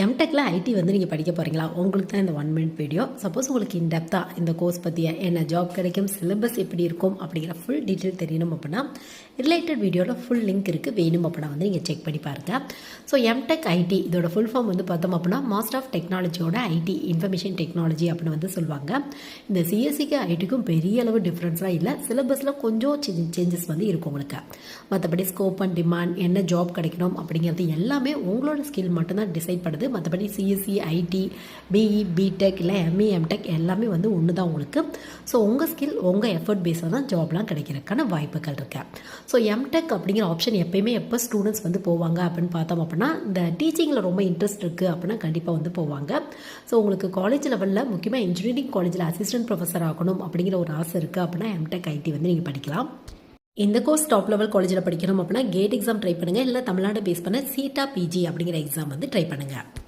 எம்டெக்கில் ID வந்து நீங்கள் படிக்க போகிறீங்களா? உங்களுக்கு தான் இந்த 1 மினிட் வீடியோ. சப்போஸ் உங்களுக்கு இன்டெப்த்தாக இந்த கோர்ஸ் பற்றிய என்ன ஜாப் கிடைக்கும், சிலபஸ் எப்படி இருக்கும் அப்படிங்கிற ஃபுல் டீட்டெயில் தெரியணும் அப்படின்னா ரிலேட்டட் வீடியோவில் ஃபுல் லிங்க் இருக்குது. வேணும் அப்படின்னா வந்து நீங்கள் செக் பண்ணி பாருங்கள். ஸோ எம்டெக் ஐடி இதோட ஃபுல் ஃபார்ம் வந்து பார்த்தோம் அப்படின்னா மாஸ்டர் ஆஃப் டெக்னாலஜியோட ஐடி இன்ஃபர்மேஷன் டெக்னாலஜி அப்படின்னு வந்து சொல்லுவாங்க. இந்த சிஎஸ்சிக்கு ஐடிக்கும் பெரிய அளவு டிஃப்ரென்ஸ்லாம் இல்லை. சிலபஸில் கொஞ்சம் சேஞ்சஸ் வந்து இருக்கும் உங்களுக்கு. மற்றபடி ஸ்கோப் அண்ட் டிமாண்ட், என்ன ஜாப் கிடைக்கணும் அப்படிங்கிறது எல்லாமே உங்களோட ஸ்கில் மட்டும்தான் டிசைட் பண்ணுது. மற்றபடி சிஎஸ்சி, ஐடி, பிஇ, பிடெக் இல்லை எம்இ, எம்டெக் எல்லாமே வந்து ஒன்று தான் உங்களுக்கு. ஸோ உங்கள் ஸ்கில், உங்கள் எஃபர்ட் பேஸாக தான் ஜாப்லாம் கிடைக்கிறதுக்கான வாய்ப்புகள் இருக்கு. ஸோ எம்டெக் அப்படிங்கிற ஆப்ஷன் எப்பயுமே எப்போ ஸ்டூடெண்ட்ஸ் வந்து போவாங்க அப்படின்னு பார்த்தோம் அப்படின்னா இந்த டீச்சிங்கில் ரொம்ப இன்ட்ரெஸ்ட் இருக்குது அப்படின்னா கண்டிப்பாக வந்து போவாங்க. ஸோ உங்களுக்கு காலேஜ் லெவலில் முக்கியமாக இன்ஜினியரிங் காலேஜில் அசிஸ்டன்ட் ப்ரொஃபஸர் ஆகணும் அப்படிங்கிற ஒரு ஆசை இருக்குது அப்படின்னா எம்டெக் ஐடி வந்து நீங்கள் படிக்கலாம். இந்த கோர்ஸ் டாப் லெவல் காலேஜில் படிக்கணும் அப்படின்னா கேட் எக்ஸாம் ட்ரை பண்ணுங்கள். இல்லை தமிழ்நாடு பேஸ் பண்ண சீட்டா பிஜி அப்படிங்கிற எக்ஸாம் வந்து ட்ரை பண்ணுங்கள்.